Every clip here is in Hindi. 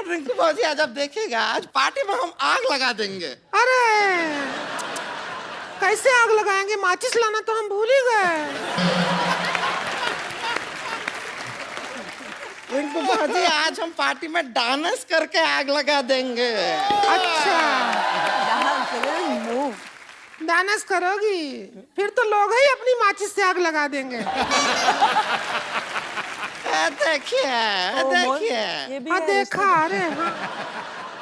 रिंकू भाजी आज आप देखिएगा, आज पार्टी में हम आग लगा देंगे। अरे कैसे आग लगाएंगे? माचिस लाना तो हम भूल ही गए। रिंकू भाजी आज हम पार्टी में डांस करके आग लगा देंगे। अच्छा डांस करोगी? फिर तो लोग ही अपनी माचिस से आग लगा देंगे। देखिए देखिए, हाँ देखा। अरे हाँ।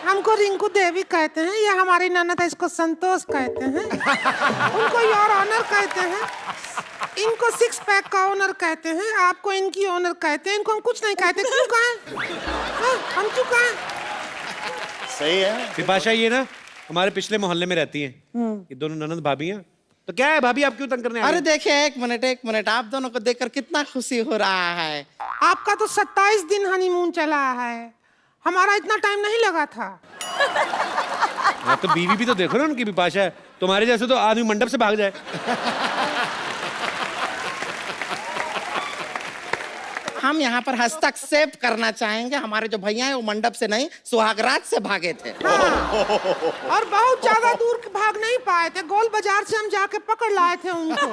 हमको रिंकू देवी कहते हैं, ये हमारी ननद है, इसको संतोष कहते हैं, उनको योर ऑनर कहते हैं, इनको सिक्स पैक का ओनर कहते हैं, आपको इनकी ओनर कहते हैं, इनको हम कुछ नहीं कहते। क्यों कहें? हम क्यों कहें? सही है। बिपाशा ये ना हमारे पिछले मोहल्ले में रहती हैं, ये दोनों ननद भाभी हैं। तो क्या है भाभी, आप क्यों तंग करने आ रही अरे देखिए एक मिनट, आप दोनों को देखकर कितना खुशी हो रहा है। आपका तो 27 दिन हनीमून चला है, हमारा इतना टाइम नहीं लगा था। हाँ तो बीवी भी तो देखो ना उनकी। बिपाशा है तुम्हारे जैसे तो आदमी मंडप से भाग जाए। हम यहाँ पर हस्तक्षेप करना चाहेंगे, हमारे जो भैया हैं वो मंडप से नहीं सुहागरात से भागे थे। हाँ। और बहुत ज्यादा दूर भाग नहीं पाए थे, गोल बाजार से हम जाके पकड़ लाए थे उनको।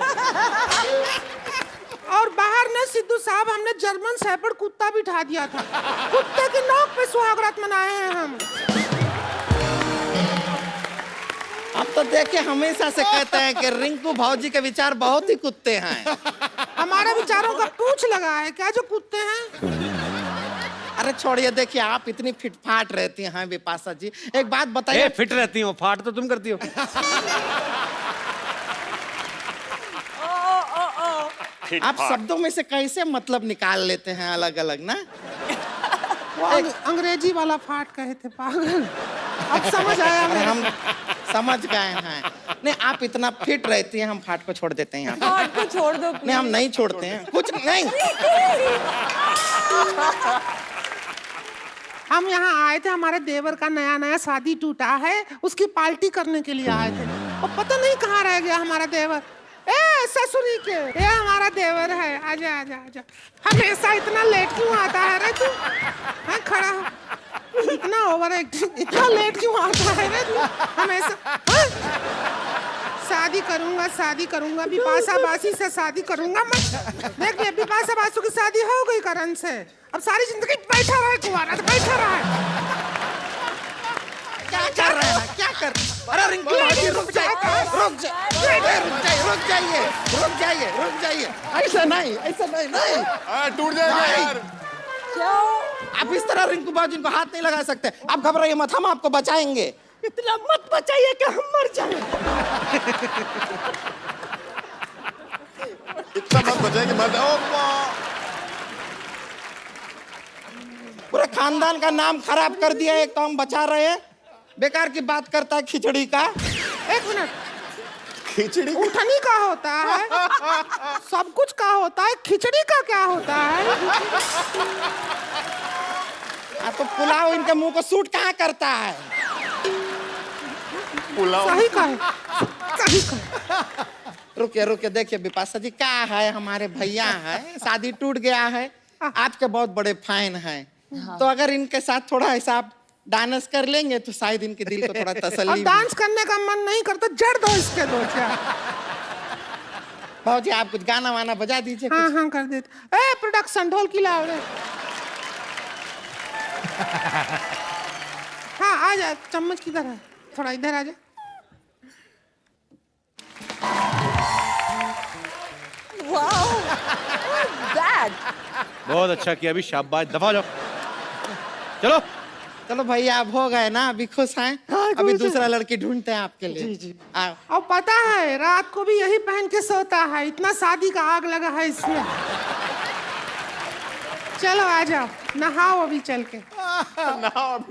और बाहर ने सिद्धू साहब हमने जर्मन शेफर्ड कुत्ता बिठा दिया था, कुत्ते की नोक पे सुहागरात मनाए हैं हम। अब तो देखिए हमेशा से कहते हैं कि रिंकू भाजी के विचार बहुत ही कुत्ते हैं। हमारे विचारों का पूछ लगा है क्या जो कुत्ते हैं? अरे छोड़िए, देखिए आप इतनी फिटफाट रहती हैं बिपाशा जी, एक बात बताइए। फिट रहती हो, फाट तो तुम करती हो। आप शब्दों में से कैसे मतलब निकाल लेते हैं अलग अलग ना? वो अंग्रेजी वाला फाट कहे थे पागल। अब समझ आया अरे मेरे। हम समझ गए हैं। नहीं आप इतना फिट रहती हैं, हम फाट को छोड़ देते हैं। फाट को छोड़ दो। नहीं हम नहीं छोड़ते हैं, कुछ नहीं। हम यहाँ आए थे, हमारे देवर का नया शादी टूटा है, उसकी पार्टी करने के लिए आए थे। और पता नहीं कहाँ रह गया हमारा देवर। ए ससुरी के, ये हमारा देवर है, आजा आजा आजा। हमेशा इतना लेट क्यों आता है रे तू? है खड़ा हो, इतना ओवर एक्टिंग, इतना लेट क्यों आता है रे तू हमेशा? शादी करूंगा बिपाशा बासी से शादी करूंगा मैं। देख ये बिपाशा बासु की शादी हो गई करण से, अब सारी जिंदगी बैठा रहे कुंवारा, बैठा रहे। क्या कर रहे हैं, क्या कर? अरे रिंकू भाजी रुक जाइए, रुक जाइए। ऐसा नहीं। टूट जाएगा यार। आप इस तरह रिंकू भाजी को हाथ नहीं लगा सकते। आप घबराइए मत, हम आपको बचाएंगे। इतना मत बचाइए कि हम मर जाएं। इतना मत बचाएंगे, मत। पूरे खानदान का नाम खराब कर दिया। एक तो हम बचा रहे हैं, बेकार की बात करता है खिचड़ी का। एक मिनट, खिचड़ी उठनी का होता है, सब कुछ का होता है, खिचड़ी का क्या होता है? तो पुलाव इनके मुंह को सूट कहाँ करता है? पुलाव सही कहा। रुकिए देखिए बिपाशा जी, क्या है, हमारे भैया है, शादी टूट गया है, आपके बहुत बड़े फैन हैं। तो अगर इनके साथ थोड़ा हिसाब डांस कर लेंगे तो शायद इनके दिल को थोड़ा तसल्ली। अब डांस करने का मन नहीं करता, जड़ दो इसके दो क्या? भाजी आप कुछ गाना वाना बजा दीजिए। हाँ कर देते। ए प्रोडक्शन ढोल की लाओ रे। हाँ आ जा, चम्मच किधर है? थोड़ा इधर आ जा। बहुत अच्छा किया, अभी शाबाश, दफा जाओ। चलो चलो भैया आप हो गए ना, अभी खुश हैं? अभी दूसरा लड़की ढूंढते हैं आपके लिए। जी। आओ। और पता है रात को भी यही पहन के सोता है, इतना शादी का आग लगा है इसमें। चलो आ जाओ, नहाओ अभी चल के। बहुत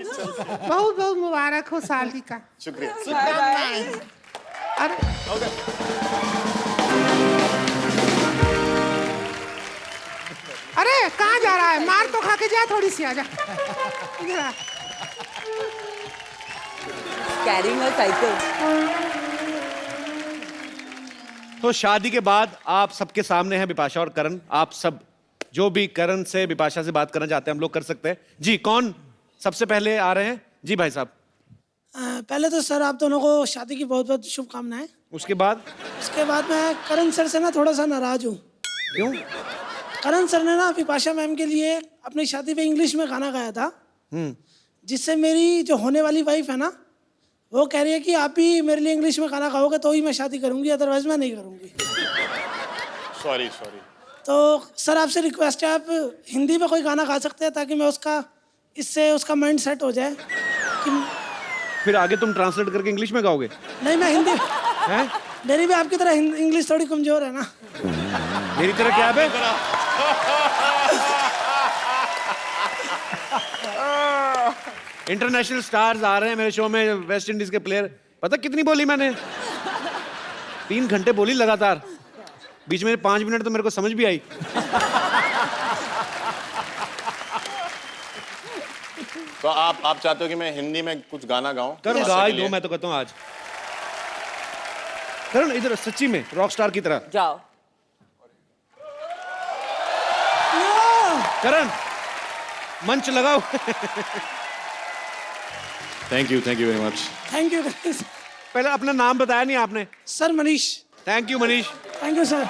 बहुत मुबारक हो शादी का। शुक्रिया। अरे अरे कहाँ जा रहा है? मार तो खा के जा, थोड़ी सी आजा इधर आ। Carrying a cycle. तो शादी के बाद आप सबके सामने हैं बिपाशा और करण। आप सब जो भी करण से बिपाशा से बात करना चाहते हैं हम लोग कर सकते हैं। जी, कौन सबसे पहले आ रहे हैं? जी भाई साहब। पहले तो सर आप दोनों को शादी की बहुत बहुत शुभकामनाएं। उसके बाद? उसके बाद मैं करण सर से ना थोड़ा सा नाराज हूँ। क्यों? करण सर ने ना बिपाशा मैम के लिए अपनी शादी पे इंग्लिश में गाना गाया था, जिससे मेरी जो होने वाली वाइफ है ना, वो कह रही है कि आप ही मेरे लिए इंग्लिश में गाना गाओगे तो ही मैं शादी करूंगी, अदरवाइज मैं नहीं करूंगी। सॉरी। तो सर आपसे रिक्वेस्ट है, आप हिंदी में कोई गाना गा सकते हैं ताकि मैं इससे उसका माइंड सेट हो जाए कि फिर आगे तुम ट्रांसलेट करके इंग्लिश में गाओगे? नहीं, मैं हिंदी हैं? मेरी भी आपकी तरह इंग्लिश थोड़ी कमजोर है ना। मेरी तरह क्या है? इंटरनेशनल स्टार्स आ रहे हैं मेरे शो में, वेस्ट इंडीज के प्लेयर। पता कितनी बोली मैंने? 3 घंटे बोली लगातार, बीच में 5 मिनट तो मेरे को समझ भी आई। तो आप चाहते हो कि मैं हिंदी में कुछ गाना गाऊं? करण गा ही दो, मैं तो कहता हूँ आज। करण इधर सच्ची में रॉक स्टार की तरह जाओ। करण मंच लगाओ। Thank you very much. Thank you पहले अपना नाम बताया नहीं आपने। Sir, Manish. Thank you Manish. Thank you sir.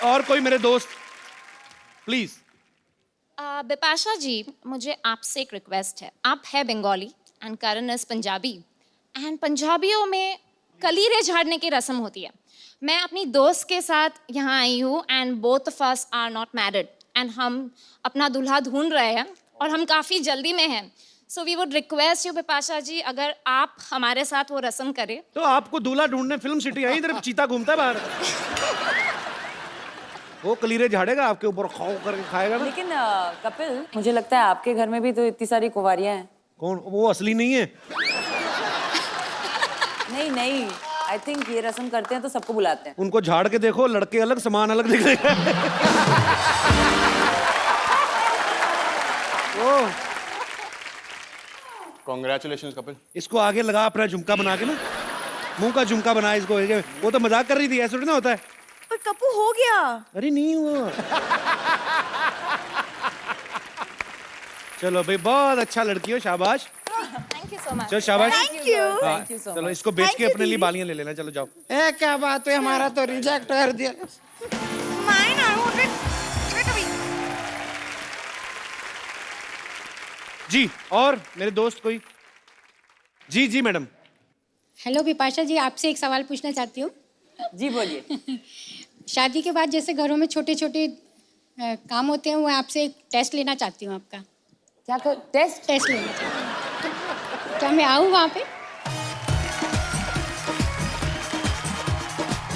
और कोई मेरे दोस्त प्लीज। बिपाशा जी, मुझे आपसे एक रिक्वेस्ट है। आप है Bengali and Karan is Punjabi, and पंजाबियों में कलीरे झाड़ने की रस्म होती है। मैं अपनी दोस्त के साथ यहाँ आई हूँ and both of us are not married and हम अपना दूल्हा ढूंढ रहे हैं और हम काफ़ी जल्दी में हैं। So we would request you Bipasha ji, अगर आप हमारे साथ वो रस्म करें। तो आपको दूल्हा ढूंढने फिल्म सिटी आई, इधर चीता घूमता है बाहर। वो कलीरे झाड़ेगा आपके ऊपर, खाओ करके खाएगा ना। लेकिन कपिल, मुझे लगता है आपके घर में भी तो इतनी सारी कुंवारियां हैं। कौन? वो असली नहीं है। नहीं, आई थिंक ये रस्म करते हैं तो सबको बुलाते हैं। उनको झाड़ के देखो, लड़के अलग सामान अलग दिख रहे हैं। कॉन्ग्रेचुलेशंस कपिल। इसको आगे लगा अपना झुमका बना के ना, मुंह का झुमका बना इसको। वो तो मजाक कर रही थी, ऐसा थोड़ी ना होता है। पर कप्पू हो गया। अरे नहीं हुआ। चलो भाई, बहुत अच्छा लड़की हो, शाबाश। Thank you so much. चलो शाबाश। थैंक यू सो चलो मच। इसको बेच के अपने लिए बालियां ले लेना। चलो जाओ। क्या बात है, हमारा तो रिजेक्ट कर दिया। जी, और मेरे दोस्त कोई? जी मैडम। हेलो बिपाशा जी, आपसे एक सवाल पूछना चाहती हूँ। जी बोलिए। शादी के बाद जैसे घरों में छोटे छोटे काम होते हैं, वो आपसे एक टेस्ट लेना चाहती हूँ आपका। क्या कर? टेस्ट लेना चाहती हूँ। क्या मैं आऊँ वहाँ पे?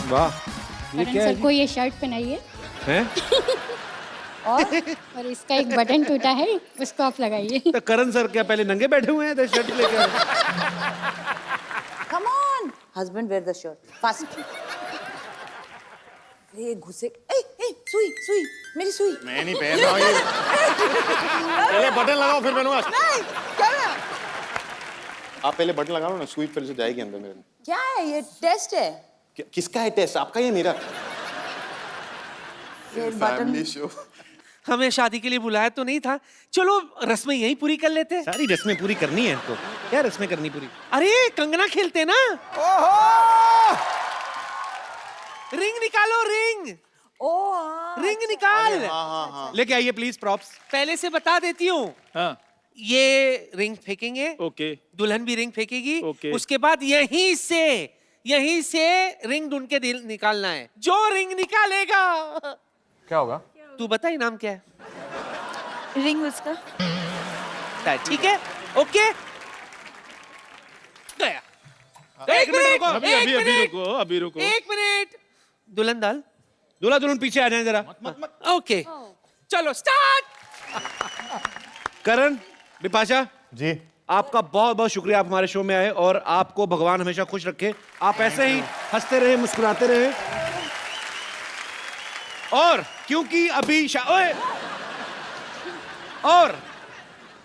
वाह, ये करण क्या है सर को ये शर्ट पहनाइए हैं? और इसका एक बटन टूटा है, उसको आप लगाइए। तो करण सर क्या पहले नंगे बैठे हुए हैं तो शर्ट लेके? Come on husband, where the shirt fast. ये घुसे। ए सुई मेरी सुई। मैं नहीं पहन रहा हूँ ये। पहले बटन लगाओ फिर पहनूंगा। नहीं, क्या है? आप पहले बटन लगाओ ना, सुई फिर से जाएगी अंदर मेरे। क्या है ये? टेस्ट है। किसका है टेस्ट, आपका या मेरा? ये बटन। Family show. हमें शादी के लिए बुलाया तो नहीं था, चलो रस्में यहीं पूरी कर लेते। सारी रस्में पूरी करनी है इनको। क्या रस्में करनी पूरी? अरे कंगना खेलते ना। रिंग निकालो, रिंग रिंग निकाल। हाँ। लेके आइए प्लीज प्रॉप्स। पहले से बता देती हूँ। हाँ। ये रिंग फेंकेंगे, ओके। दुल्हन भी रिंग फेंकेगी। ओके। उसके बाद यहीं से रिंग ढूंढ के निकालना है। जो रिंग निकालेगा। क्या होगा? तू बता इनाम क्या है? रिंग उसका। ठीक है, ओके। गया। एक मिनट, अभी रुको। एक मिनट। दुल्हन दाल, दूल्हा दुल्हन पीछे आ जाए जरा। ओके, चलो स्टार्ट। करण, बिपाशा जी। आपका बहुत बहुत शुक्रिया, आप हमारे शो में आए और आपको भगवान हमेशा खुश रखे। आप ऐसे ही हंसते रहे, मुस्कुराते रहे। और क्योंकि अभी और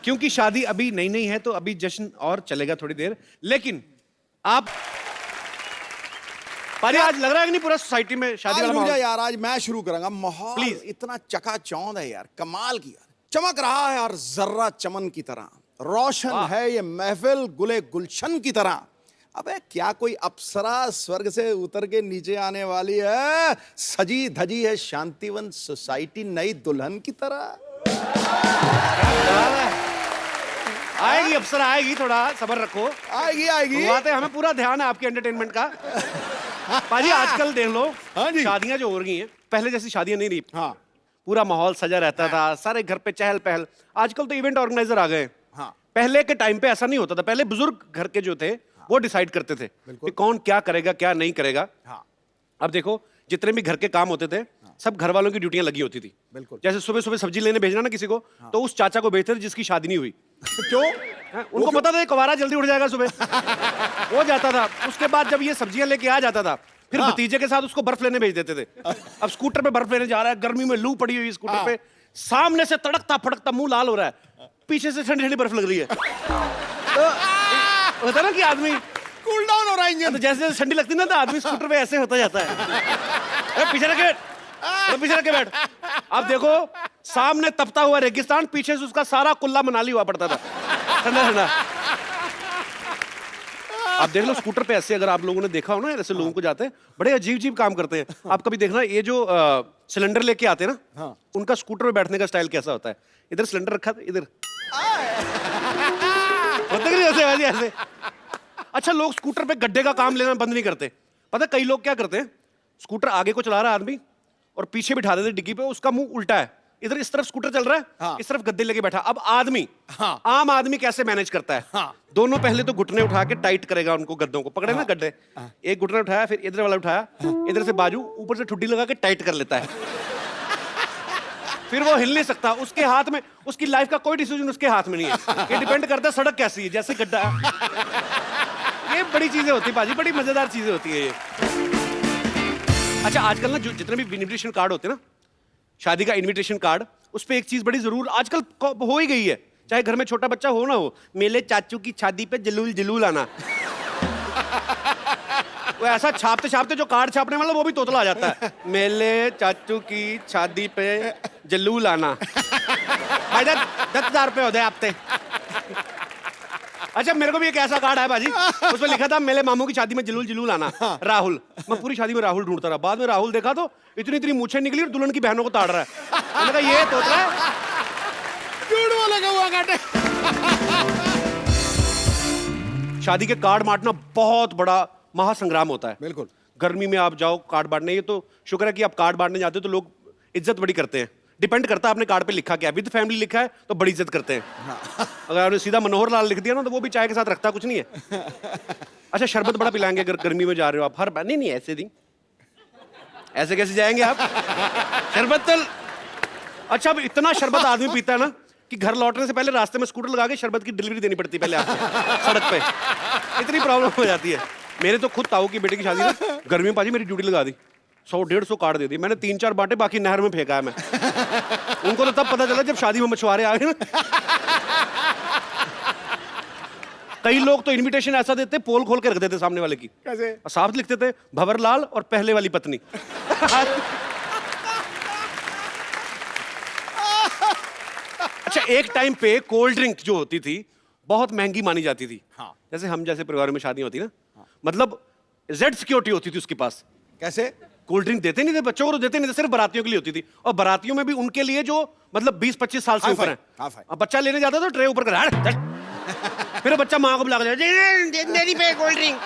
क्योंकि शादी अभी नई नई है तो अभी जश्न और चलेगा थोड़ी देर, लेकिन आप पाजी आज लग रहा है कि नहीं पूरा सोसाइटी में शादी आज वाला रुक जा माहौल? यार, आज मैं शुरू करूंगा। माहौल Please. इतना चकाचौंध है यार, कमाल की यार, चमक रहा है और जर्रा चमन की तरह रोशन है ये महफिल गुले गुलशन की तरह। अबे क्या कोई अप्सरा स्वर्ग से उतर के नीचे आने वाली है? सजी धजी है शांतिवन सोसाइटी नई दुल्हन की तरह। आएगी अप्सरा आएगी, थोड़ा सब्र रखो। आएगी आएगी। बात है, हमें पूरा ध्यान है आपके एंटरटेनमेंट का। पाजी आजकल देख लो, हाँ जी। शादियां जो हो रही हैं, पहले जैसी शादियां नहीं रही। हाँ पूरा माहौल सजा रहता था, सारे घर पे चहल पहल। आजकल तो इवेंट ऑर्गेनाइजर आ गए। हाँ पहले के टाइम पे ऐसा नहीं होता था। पहले बुजुर्ग घर के जो थे वो डिसाइड करते थे कि कौन क्या करेगा क्या नहीं करेगा। हाँ अब देखो जितने भी घर के काम होते थे सब घर वालों की ड्यूटियां लगी होती थी। बिल्कुल। जैसे सुबह सुबह सब्जी लेने भेजना ना किसी को, तो उस चाचा को भेजते थे जिसकी शादी नहीं हुई। क्यों? हैं? उनको पता था ये कुंवारा जल्दी उठ जाएगा सुबह। वो जाता था, उसके बाद जब ये सब्जियां लेके आ जाता था फिर भतीजे के साथ उसको बर्फ लेने भेज देते थे। अब स्कूटर पे बर्फ लेने जा रहा है, गर्मी में लू पड़ी हुई स्कूटर पे, सामने से तड़कता फड़कता मुंह लाल हो रहा है, पीछे से ठंडी ठंडी बर्फ लग रही है। तो होता ना कि आदमी कूल डाउन हो रहा है इंजन। तो जैसे जैसे ठंडी लगती है ना तो आदमी स्कूटर पे ऐसे होता जाता है। पीछे रख के बैठ, पीछे रख के बैठ। अब देखो सामने तपता हुआ रेगिस्तान, पीछे से उसका सारा कुल्ला मनाली हुआ पड़ता था, ठंडा ठंडा। आप देख लो स्कूटर पे ऐसे, अगर आप लोगों ने देखा हो ना ऐसे लोगों को जाते हैं, बड़े अजीब अजीब काम करते हैं। आप कभी देखना ये जो सिलेंडर लेके आते हैं ना, उनका स्कूटर पे बैठने का स्टाइल कैसा होता है? इधर सिलेंडर रखा था, इधर होता कि नहीं ऐसे ऐसे। अच्छा लोग स्कूटर पे गड्ढे का काम लेना बंद नहीं करते। पता कई लोग क्या करते हैं, स्कूटर आगे को चला रहा है आदमी और पीछे बिठा देते डिग्गी पे, उसका मुंह उल्टा है, इधर इस तरफ स्कूटर चल रहा है, हाँ। इस तरफ गद्दे लेके बैठा। अब आदमी हाँ। आम आदमी कैसे मैनेज करता है? हाँ। दोनों पहले तो घुटने उठा के टाइट करेगा उनको, गद्दों को पकड़े ना गड्ढे, एक घुटना उठाया फिर इधर वाला उठाया, इधर से बाजू ऊपर से ठुड्डी लगा के टाइट कर लेता है। फिर वो हिल नहीं सकता, उसके हाथ में, उसकी लाइफ का कोई डिसीजन उसके हाथ में नहीं है। ये डिपेंड करता है सड़क कैसी है, जैसे गड्ढा है। ये बड़ी चीजें होती है पाजी, बड़ी मजेदार चीजें होती है ये। अच्छा आजकल ना जो जितने भी इनविटेशन कार्ड होते हैं ना, शादी का इनविटेशन कार्ड, उस पे एक चीज बड़ी जरूर आजकल हो ही गई है, चाहे घर में छोटा बच्चा हो ना हो, मेले चाचू की शादी पे जलूल जलूल आना। वो ऐसा छापते छापते जो कार्ड छापने वाला वो भी तोतला आ जाता है, मेले चाचू की शादी पे जलूल आना। भाई 10,000 रुपये होते आपते। अच्छा मेरे को भी एक ऐसा कार्ड है बाजी, उसमें लिखा था मेरे मामू की शादी में जलूल जलूल आना, राहुल। मैं पूरी शादी में राहुल ढूंढता रहा, बाद में राहुल देखा तो इतनी इतनी मूछें निकली और दुल्हन की बहनों को ताड़ रहा है। मैंने कहा ये तोतला है, झूठ बोलेगा हुआ काटे। शादी के कार्ड बांटना बहुत बड़ा महासंग्राम होता है। बिल्कुल। गर्मी में आप जाओ कार्ड बांटने, ये तो शुक्र है कि आप कार्ड बांटने जाते हो तो लोग इज्जत बड़ी करते हैं। डिपेंड करता है आपने कार्ड पे लिखा क्या, विद फैमिली लिखा है तो बड़ी इज्जत करते हैं। अगर आपने सीधा मनोहर लाल लिख दिया ना तो वो भी चाय के साथ रखता कुछ नहीं है। अच्छा शरबत बड़ा पिलाएंगे अगर गर्मी में जा रहे हो आप, हर बार नहीं ऐसे नहीं, ऐसे कैसे जाएंगे आप? शरबत तो अच्छा अब इतना शरबत आदमी पीता है ना कि घर लौटने से पहले रास्ते में स्कूटर लगा के शरबत की डिलीवरी देनी पड़ती है पहले आपको सड़क पे, इतनी प्रॉब्लम हो जाती है। मेरे तो खुद ताऊ की बेटे की शादी ना गर्मी में पाजी मेरी ड्यूटी लगा दी, 100-150 कार्ड दे दी मैंने, 3-4 बांटे, बाकी नहर में फेंका है मैं। उनको तो तब पता चला जब शादी में मछुआरे आ गए ना। कई लोग तो इनविटेशन ऐसा देते पोल खोल के रख देते सामने वाले की, कैसे? और साफ लिखते थे भंवरलाल और पहले वाली पत्नी। अच्छा एक टाइम पे कोल्ड ड्रिंक जो होती थी बहुत महंगी मानी जाती थी। हाँ। जैसे हम जैसे परिवार में शादी होती ना, मतलब जेड सिक्योरिटी होती थी उसके पास। कैसे? कोल्ड ड्रिंक देते नहीं थे बच्चों को, तो देते नहीं थे, सिर्फ बारातियों के लिए होती थी, और बारातियों में भी उनके लिए जो मतलब 20-25 साल से ऊपर है। अब बच्चा लेने जाता तो ट्रे ऊपर कर, फिर बच्चा माँ को बुला के मेरी पे कोल्ड ड्रिंक।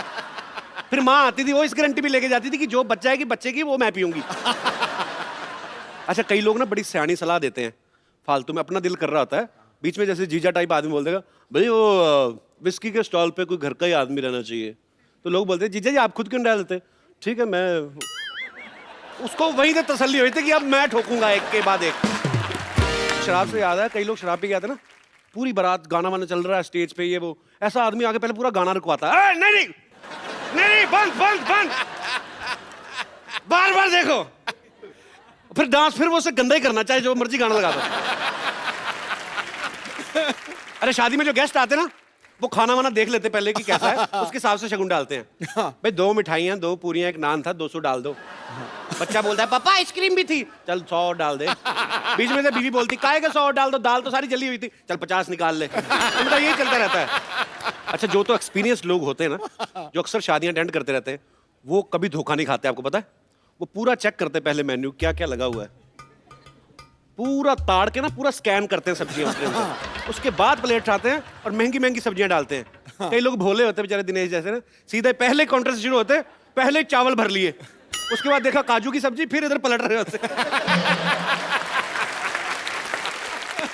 फिर माँ आती थी, वो इस गारंटी भी लेके जाती थी कि जो बच्चा है कि बच्चे की वो मैं पीऊंगी। अच्छा कई लोग ना बड़ी सियानी सलाह देते हैं, फालतू में अपना दिल कर रहा होता है, बीच में जैसे जीजा टाइप आदमी बोल देगा भाई वो विस्की के स्टॉल पे कोई घर का ही आदमी रहना चाहिए, तो लोग बोलते हैं जीजा जी आप खुद क्यों डाल देते? ठीक है मैं, उसको वहीं से तसल्ली हुई थी कि अब मैं ठोकूंगा एक के बाद एक। शराब से याद है कई लोग शराब पी गए थे ना, पूरी बारात गाना वाना चल रहा है स्टेज पे, ये वो, ऐसा आदमी आके पहले पूरा गाना रुकवाता है, नहीं नहीं नहीं नहीं बंद बंद बंद, बार बार देखो, फिर डांस फिर वो उसे गंदा ही करना चाहे जो मर्जी गाना लगा दो। अरे शादी में जो गेस्ट आते हैं ना, वो खाना वाना देख लेते पहले कि कैसा है, उसके हिसाब से शगुन डालते हैं। भाई 2 मिठाइयाँ, 2 पूरियाँ, 1 नान था, 200 डाल दो। बच्चा बोलता है पापा आइसक्रीम भी थी, चल 100 डाल दे। बीच में से बीवी बोलती काहे का 100 डाल दो, दाल तो सारी जली हुई थी, चल 50 निकाल ले। मतलब यही चलता रहता है। अच्छा, जो तो एक्सपीरियंस लोग होते हैं ना, जो अक्सर शादियां अटेंड करते रहते हैं, वो कभी धोखा नहीं खाते। आपको पता है, वो पूरा चेक करते पहले मेन्यू क्या क्या लगा हुआ है, पूरा ताड़ के ना पूरा स्कैन करते हैं सब्जियां उसके अंदर। उसके बाद प्लेट उठाते हैं और महंगी महंगी सब्जियां डालते हैं। कई लोग भोले होते हैं बेचारे, दिनेश जैसे ना, सीधे पहले काउंटर से शुरू होते, पहले चावल भर लिए, उसके बाद देखा काजू की सब्जी, फिर इधर पलट रहे होते।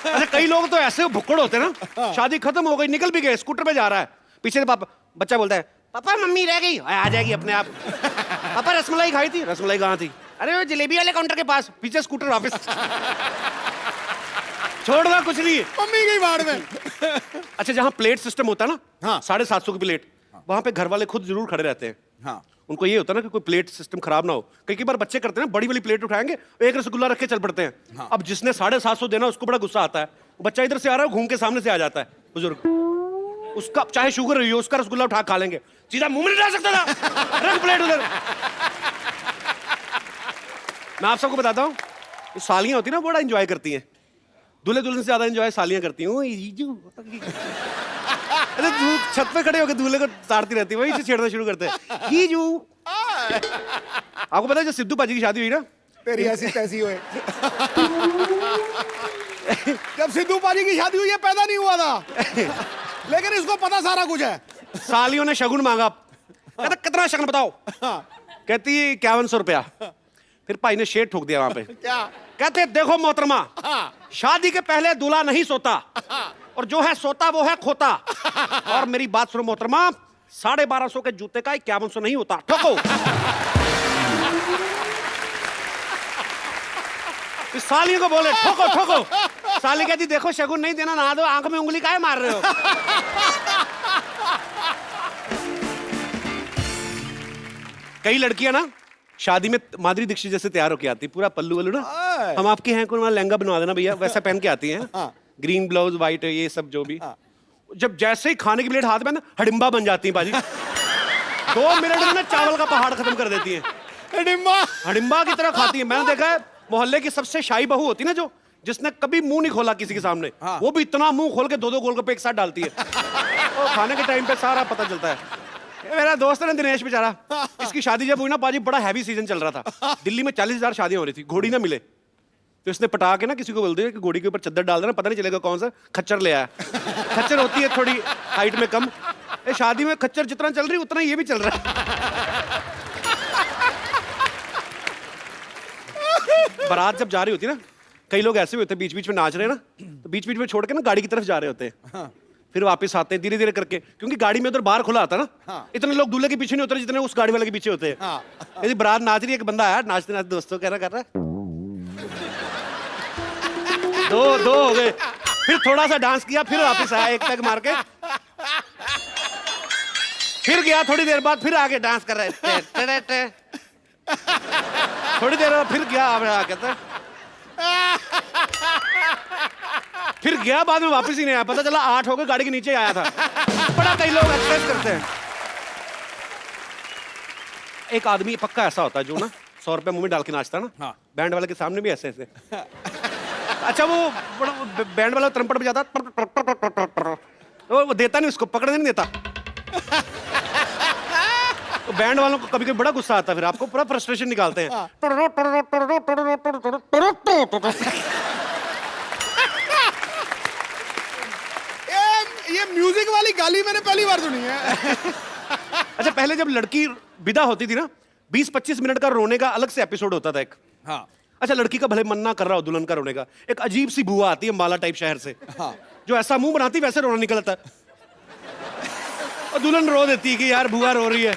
अच्छा, कई लोग तो ऐसे भुक्कड़ होते हैं ना, शादी खत्म हो गई, निकल भी गए, स्कूटर पे जा रहा है, पीछे से पापा, बच्चा बोलता है पापा मम्मी रह गई, आ जाएगी अपने आप। पापा रसमलाई खाई थी, रसमलाई कहाँ थी, अरे वो जलेबी वाले काउंटर के पास, पीछे स्कूटर वापस। छोड़ना कुछ नहीं है, मम्मी गई बाहर में। अच्छा, जहाँ प्लेट सिस्टम होता है ना, हाँ। 750 की प्लेट, वहां पे घर वाले खुद जरूर खड़े रहते हैं। हाँ। उनको ये होता है ना कि कोई प्लेट सिस्टम खराब ना हो। कई बार बच्चे करते हैं ना, बड़ी वाली प्लेट उठाएंगे, एक रसगुल्ला रख के चल पड़ते हैं। हाँ। अब जिसने 750 देना, उसको बड़ा गुस्सा आता है। बच्चा इधर से आ रहा है, घूम के सामने से आ जाता है बुजुर्ग, उसका चाहे शुगर रही हो, उसका रसगुल्ला उठा खा लेंगे, सीधा मुंह में नहीं डाल सकता था, रख प्लेट उधर। मैं आप सबको बताता हूँ, सालियां होती ना बड़ा एंजॉय करती हैं, दूल्हे दुल्हन से ज्यादा एंजॉय सालियां करती हैं। अरे छत पे खड़े होकर दूल्हे को ताड़ती रहती है, वही से छेड़ना शुरू करते हैं, जीजू। आपको पता है जब सिद्धू पाजी की शादी हुई ना, तेरी ऐसी तैसी हुए। जब सिद्धू पाजी की शादी हुई, ये पैदा नहीं हुआ था, लेकिन इसको पता सारा कुछ है। सालियों ने शगुन मांगा, कहता कितना शगुन बताओ, कहती 5100 रुपया। फिर भाई ने शेर ठोक दिया वहां पे, क्या कहते देखो मोहतरमा, शादी के पहले दूल्हा नहीं सोता, और जो है सोता वो है खोता। और मेरी बात सुनो मोहतरमा, 1250 के जूते का 5100 नहीं होता, ठोको। इस सालियों को बोले ठोको ठोको, साली कहती देखो शगुन नहीं देना, ना दो, आंख में उंगली काहे मार रहे हो। कई लड़कियां ना शादी में माधुरी दीक्षित जैसे तैयार होके आती, पूरा पल्लू वल्लू ना, हम आपके हैं कोई लहंगा बनवा देना भैया, वैसा पहन के आती हैं। ग्रीन ब्लाउज, व्हाइट, ये सब जो भी। जब जैसे ही खाने की प्लेट हाथ में ना, हडिम्बा बन जाती है बाजी। 2 मिनट में ना चावल का पहाड़ खत्म कर देती है, हडिम्बा की तरह खाती है। मैंने देखा है मोहल्ले की सबसे शाही बहू होती है ना, जो जिसने कभी मुंह नहीं खोला किसी के सामने, वो भी इतना मुंह खोल के 2-2 गोलगप्पे एक साथ डालती है। और खाने के टाइम पे सारा पता चलता है। ये मेरा दोस्त है ना दिनेश बेचारा, इसकी शादी जब हुई ना पाजी, बड़ा हैवी सीजन चल रहा था, दिल्ली में 40,000 शादियां हो रही थी, घोड़ी ना मिले, तो इसने पटा के ना किसी को बोल दिया कि घोड़ी के ऊपर चद्दर डाल देना, पता नहीं चलेगा कौन सा खच्चर ले आया। खच्चर होती है थोड़ी हाइट में कम, शादी में खच्चर जितना चल रही उतना ये भी चल रहा है। बारात जब जा रही होती है ना, कई लोग ऐसे भी होते हैं बीच बीच में नाच रहे हैं ना, तो बीच बीच में छोड़ के ना गाड़ी की तरफ जा रहे होते हैं, फिर वापस आते हैं धीरे धीरे करके, क्योंकि गाड़ी में उधर बाहर खुला आता ना, इतने लोग दूल्हे के पीछे नहीं उतरे जितने उस गाड़ी वाले के पीछे होते हैं। यदि बारात नाच रही है, एक बंदा आया नाचते नाचते दोस्तों कह रहा है, दो हो गए, फिर थोड़ा सा डांस किया, फिर वापस आया एक पैग मार के, फिर गया, थोड़ी देर बाद फिर आगे डांस कर रहे थे, थोड़ी देर बाद फिर गया, कहता फिर गया, बाद में वापस ही नहीं आया, पता चला 8 हो गए, गाड़ी के नीचे आया था। बड़ा कई लोग एक्सरसाइज करते हैं। एक आदमी पक्का ऐसा होता है जो ना 100 रुपया मुंह में डाल के नाचता ना, बैंड वाले के सामने भी ऐसे ऐसे। अच्छा, वो बैंड वाला ट्रम्पट बजाता, वो देता नहीं उसको, पकड़ने नहीं देता। तो बैंड वालों को कभी कभी बड़ा गुस्सा आता है, फिर आपको पूरा फ्रस्ट्रेशन निकालते हैं। ये म्यूजिक वाली गाली मैंने पहली बार सुनी है। अच्छा, पहले जब लड़की विदा होती थी ना, 20-25 मिनट का रोने का अलग से एपिसोड होता था एक। हाँ। अच्छा, लड़की का भले मन ना कर रहा हो दुल्हन का रोने का, एक अजीब सी बुआ आती है माला टाइप शहर से, जो ऐसा मुंह बनाती वैसे रोना निकलता है, और दुल्हन रो देती है कि यार बुआ रो रही है।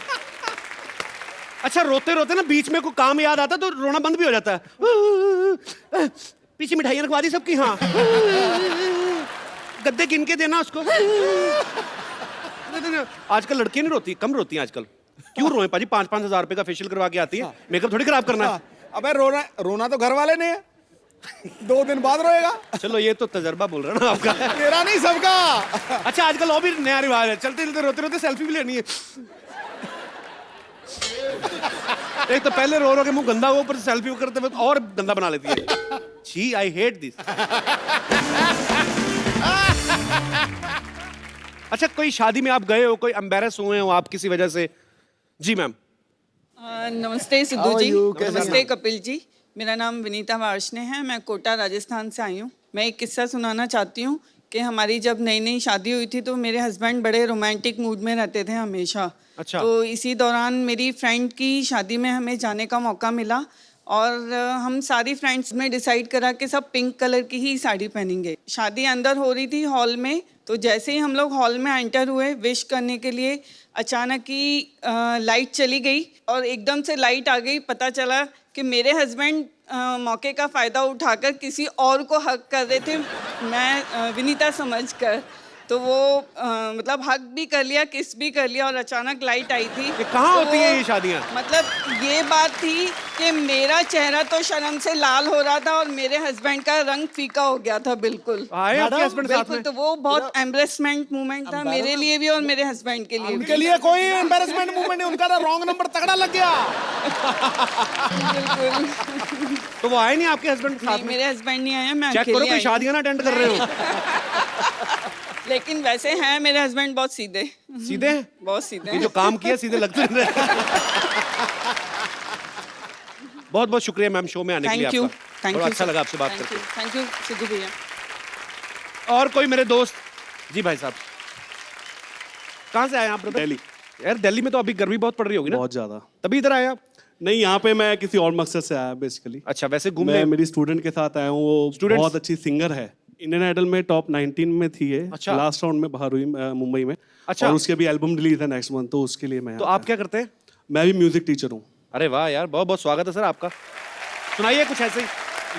अच्छा, रोते रोते ना बीच में कोई काम याद आता तो रोना बंद भी हो जाता है। पीछे मिठाइयाँ रखवा दी सबकी, हाँ, गद्दे गिन के देना उसको। आजकल लड़की नहीं रोती, कम रोती हैं आजकल। क्यों रोए पाजी? 5-5 हजार रुपए का फेशियल करवा के आती है, मेकअप थोड़ी खराब करना है। अबे रोना तो घर वाले ने है, 2 दिन बाद रोएगा। चलो ये तो तजर्बा बोल रहा ना आपका। मेरा नहीं, सबका। अच्छा आजकल और भी नया रिवाज है, चलते चलते रोते रोते सेल्फी भी लेनी है। एक तो पहले रो रो के मुंह गंदा हुआ, ऊपर सेल्फी करते वक्त और गंदा बना लेती है। छी, आई हेट दिस। अच्छा कोई शादी में आप गए हो, कोई एम्बैरस हुए हो आप किसी वजह से? जी मैम। नमस्ते Sidhu How are ji. you? कैसे नमस्ते हैं? कपिल जी। मेरा नाम विनीता वार्ष्णे है, मैं कोटा राजस्थान से आई हूँ। मैं एक किस्सा सुनाना चाहती हूँ कि हमारी जब नई नई शादी हुई थी तो मेरे हस्बैंड बड़े रोमांटिक मूड में रहते थे हमेशा। अच्छा। तो इसी दौरान मेरी फ्रेंड की शादी में हमें जाने का मौका मिला और हम सारी फ्रेंड्स में डिसाइड करा कि सब पिंक कलर की ही साड़ी पहनेंगे। शादी अंदर हो रही थी हॉल में, तो जैसे ही हम लोग हॉल में एंटर हुए विश करने के लिए, अचानक ही लाइट चली गई और एकदम से लाइट आ गई। पता चला कि मेरे हस्बैंड मौके का फ़ायदा उठाकर किसी और को हक कर रहे थे, मैं विनीता समझकर। तो वो मतलब हक भी कर लिया, किस भी कर लिया और अचानक लाइट आई थी। ये कहाँ तो होती है वो- ये शादियाँ? मतलब ये बात थी कि मेरा चेहरा तो शर्म से लाल हो रहा था और मेरे हस्बैंड का रंग फीका हो गया था बिल्कुल। आए आपके हस्बैंड साथ बिल्कुल, में? तो वो बहुत एम्बरेसमेंट मोमेंट था मेरे लिए भी और मेरे हस्बैंड के लिए भी। उनके लिए कोई एम्बैरेसमेंट मूवमेंट नहीं, उनका रॉन्ग नंबर तगड़ा लग गया। बिल्कुल। तो वो आए नहीं आपके हस्बैंड साथ नहीं, में? मेरे हस्बैंड नहीं आए, मैं चेक करो अकेली कोई आई हूँ। शादियां ना अटेंड कर रहे हो। लेकिन वैसे हैं मेरे हस्बैंड बहुत सीधे। सीधे हैं? बहुत सीधे ये हैं। जो काम किया सीधे लगते रहे। बहुत बहुत शुक्रिया मैम शो में आने के लिए थैंक यू, आपका। Thank you. बड़ा अच्छा लगा आपसे बात करके। थैंक यू सिद्धू भैया। और कोई मेरे दोस्त? जी भाई साहब, कहाँ से आए आप ब्रदर? दिल्ली। यार दिल्ली में तो अभी गर्मी बहुत पड़ रही होगी ना? बहुत ज्यादा। तभी इधर आए आप? नहीं, यहाँ पे मैं किसी और मकसद से आया बेसिकली। अच्छा वैसे घूमने? मैं मेरी स्टूडेंट के साथ आया हूँ, वो Students? बहुत अच्छी सिंगर है। इंडियन आइडल में टॉप 19 में थी ये। अच्छा। लास्ट राउंड में बाहर हुई मुंबई में। अच्छा। और उसकी अभी एल्बम रिलीज है नेक्स्ट मंथ, तो उसके लिए मैं तो आया आप था। क्या करते हैं? मैं भी म्यूजिक टीचर हूँ। अरे वाह यार, बहुत बहुत स्वागत है सर आपका। सुनाइए कुछ ऐसे ही।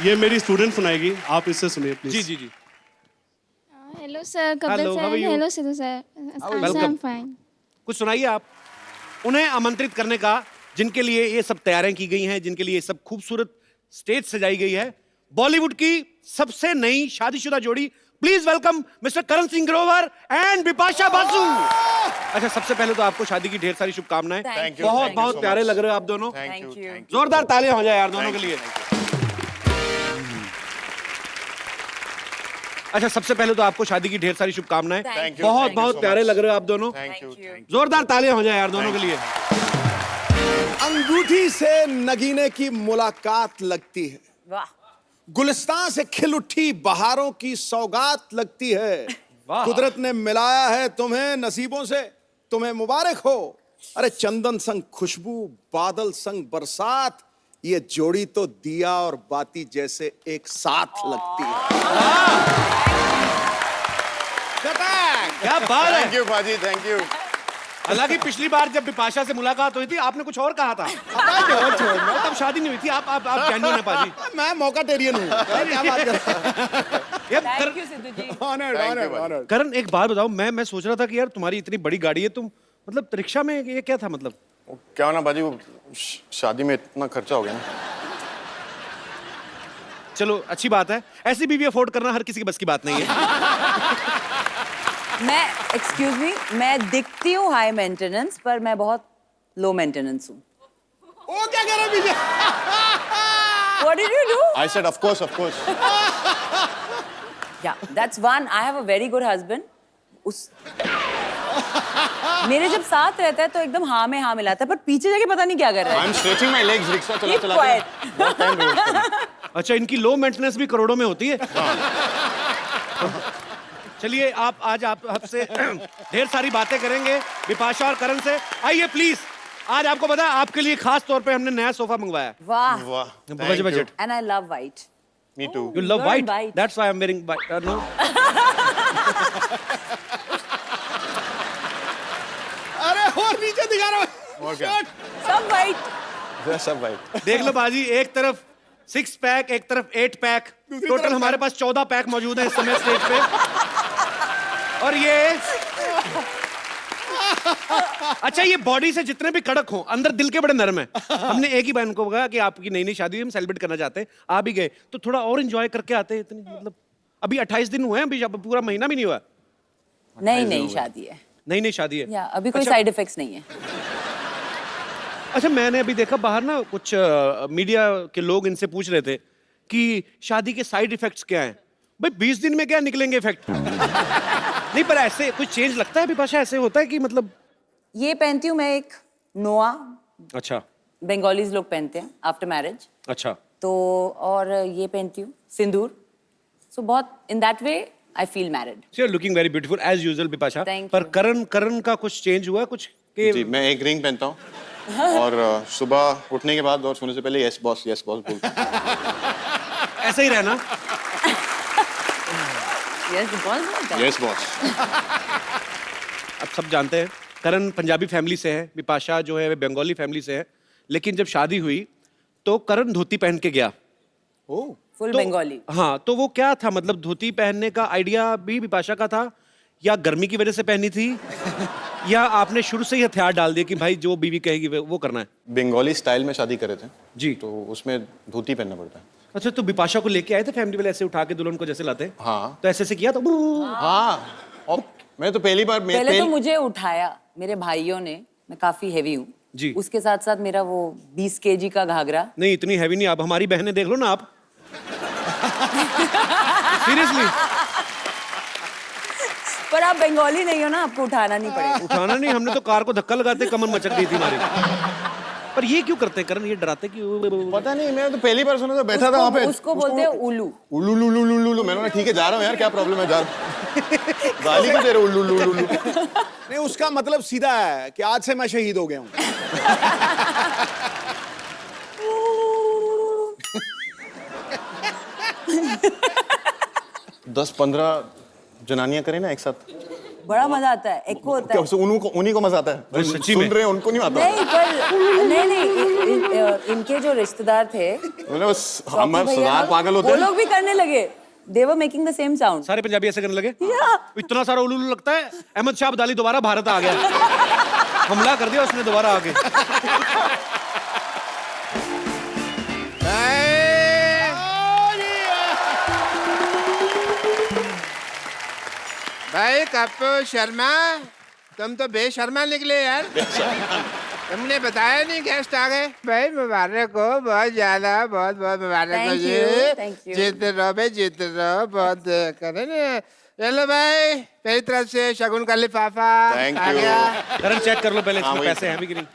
ये मेरी स्टूडेंट सुनाएगी, आप इससे सुनिए प्लीज। जी जी जी। Hello sir, Kapil Hello, how are sir, you? Hello Sidhu sir, Welcome. I am fine. कुछ सुनाइए आप। उन्हें आमंत्रित करने का जिनके लिए ये सब तैयारियां की गई हैं, जिनके लिए ये सब खूबसूरत स्टेज सजाई गई है, बॉलीवुड की सबसे नई शादीशुदा जोड़ी, please welcome mister Karan Singh Grover and Bipasha Basu. अच्छा सबसे पहले तो आपको शादी की ढेर सारी शुभकामनाएं। Thank you, बहुत thank you बहुत so प्यारे much. लग रहे हो आप दोनों। Thank you. जोरदार तालियां हो जाए यार दोनों के लिए। अच्छा सबसे पहले तो आपको शादी की ढेर सारी शुभकामनाएं। Thank you, बहुत thank you बहुत so प्यारे much. लग रहे हो आप दोनों। Thank you. जोरदार तालियां हो जाए यार दोनों के लिए। अंगूठी से नगीने की मुलाकात लगती है, वाह गुलिस्तान से खिल उठी बहारों की सौगात लगती है। वाह। कुदरत ने मिलाया है तुम्हें नसीबों से, तुम्हें मुबारक हो। अरे चंदन संग खुशबू, बादल संग बरसात, ये जोड़ी तो दिया और बाती जैसे एक साथ लगती है। क्या बात है। थैंक यू बाजी, थैंक यू। हालांकि पिछली बार जब बिपाशा से मुलाकात हुई थी आपने कुछ और कहा था। तब शादी नहीं हुई थी। आप जेन्युइन है पाजी। मैं मौकाटेरियन हूँ। क्या बात कर ये thank you Sidhu ji. Honoured. Karan एक बात बताओ, मैं सोच रहा था कि यार तुम्हारी इतनी बड़ी गाड़ी है, तुम मतलब रिक्शा में ये क्या था मतलब? क्या ना बाजी, वो शादी में इतना खर्चा हो गया ना। चलो अच्छी बात है, ऐसी बीवी अफोर्ड करना हर किसी की बस की बात नहीं है। मैं एक्सक्यूज मी, मैं दिखती हूँ हाई मेंटेनेंस पर मैं बहुत लो मेंटेनेंस हूँ। वो क्या कह रहा पीछे? What did you do? I said of course, of course. Yeah, that's one. I have a very good husband. उस मेरे जब साथ रहता है तो एकदम हाँ में हाँ मिलाता है, पर पीछे जाके पता नहीं क्या कर रहा आई है। एम स्ट्रेचिंग माय लेग्स रिक्शा चला Keep चला quiet. के। बहुत टाइम वेस्ट। अच्छा इनकी लो मेंटेनेंस भी करोड़ों में होती है। चलिए आप आपसे ढेर सारी बातें करेंगे बिपाशा और करण से। आइए प्लीज, आज आपको पता है आपके लिए खास तौर पे हमने नया सोफा मंगवाया है। वाह। वाह, budget. And I love white. Me too. You love You're in white. white. That's why I'm wearing white. No. अरे और नीचे दिखा रहा हूँ। और क्या? सब white. सब भाई। देख लो बाजी, एक तरफ 6 पैक, एक तरफ 8 पैक, टोटल हमारे पास 14 पैक मौजूद है इस समय स्टेज पे। और ये अच्छा, ये बॉडी से जितने भी कड़क हो, अंदर दिल के बड़े नरम है। हमने एक ही बहन को कहा कि आपकी नई नई शादी हुई, हम सेलिब्रेट करना चाहते हैं, आ भी गए तो थोड़ा और एंजॉय करके आते हैं। इतनी मतलब अभी 28 दिन हुए हैं, अभी पूरा महीना भी नहीं हुआ। नई शादी है। नई शादी है। या अभी कोई साइड इफेक्ट्स नहीं है। अच्छा, मैंने अभी देखा बाहर ना कुछ मीडिया के लोग इनसे पूछ रहे थे कि शादी के साइड इफेक्ट्स क्या हैं। भाई 20 दिन में क्या निकलेंगे इफेक्ट? नहीं, पर ऐसे कुछ चेंज लगता है बिपाशा? ऐसे होता है कि मतलब ये पहनती हूँ मैं एक नोआ। अच्छा। बंगालीज लोग पहनते हैं आफ्टर मैरिज। अच्छा। तो और ये पहनती हूँ सिंदूर। सो बहुत in that way I feel married. So you are looking very beautiful as usual Bipasha. पर करण का कुछ चेंज हुआ कुछ? जी, मैं एक रिंग पहनता हूँ और सुबह उठने के बाद और सोने से पहले यस बॉस बोलता हूँ। ऐसा ही रहना। Yes boss. अब सब जानते हैं करण पंजाबी फैमिली से है, बिपाशा जो है बंगाली फैमिली से है, लेकिन जब शादी हुई तो करण धोती पहन के गया। ओह, फुल बंगाली। हाँ, तो वो क्या था, मतलब धोती पहनने का आइडिया भी बिपाशा का था या गर्मी की वजह से पहनी थी या आपने शुरू से ही हथियार डाल दिया कि भाई जो बीवी कहेगी वो करना है? बंगाली स्टाइल में शादी करे थे जी, तो उसमें धोती पहनना पड़ता है। अच्छा, तो बिपाशा को लेके आए थे फैमिली वाले ऐसे उठा के दुल्हन को जैसे लाते हैं? हाँ। तो ऐसे किया तो? हाँ, और मैं तो पहली बार पहले तो मुझे उठाया मेरे भाइयों ने, मैं काफी हेवी हूँ जी, उसके साथ साथ मेरा वो 20 kg का घाघरा। नहीं, इतनी हैवी नहीं। आप हमारी बहनें देख लो ना आप। सीरियसली। पर आप बंगाली नहीं हो ना, आपको उठाना नहीं पड़ेगा। उठाना नहीं, हमने तो कार को धक्का लगाते कमर मचक गई थी हमारी। पर ये क्यों करते हैं करण? ये डराते क्यों? पता नहीं, मैं तो पहली बार सुना था। बैठा था वहाँ पे, उसको बोलते हैं उल्लू। उल्लू। मैंने ठीक है, जा रहा हूँ यार, क्या प्रॉब्लम है, जा गाली क्यों दे रहे? उल्लू। नहीं, उसका मतलब सीधा है कि आज से मैं शहीद हो गया हूँ। 10-15 जनानियां करें ना एक साथ, बड़ा मजा आता है। एक को होता है, उन्हीं को मजा आता है। सुन रहे हैं उनको नहीं आता। नहीं, पर नहीं, इनके जो रिश्तेदार थे हमारे सरदार पागल होते वो हैं। लोग भी करने लगे। They were making the same sound. सारे पंजाबी ऐसे करने लगे? इतना सारा उल्लू लगता है अहमद शाह अब्दाली दोबारा भारत आ गया। हमला कर दिया उसने दोबारा आके। भाई कपूर शर्मा, तुम तो बेशर्मा निकले यार। तुमने बताया नहीं गेस्ट आ गए। भाई मुबारक हो, बहुत ज्यादा, बहुत बहुत मुबारक हो जी। जीते रहो भाई, जीते रहो, बहुत करे ना। चलो भाई, मेरी तरफ से शगुन का लिफाफा आ गया। करण चेक कर लो पहले इसमें पैसे हैं भी कि नहीं।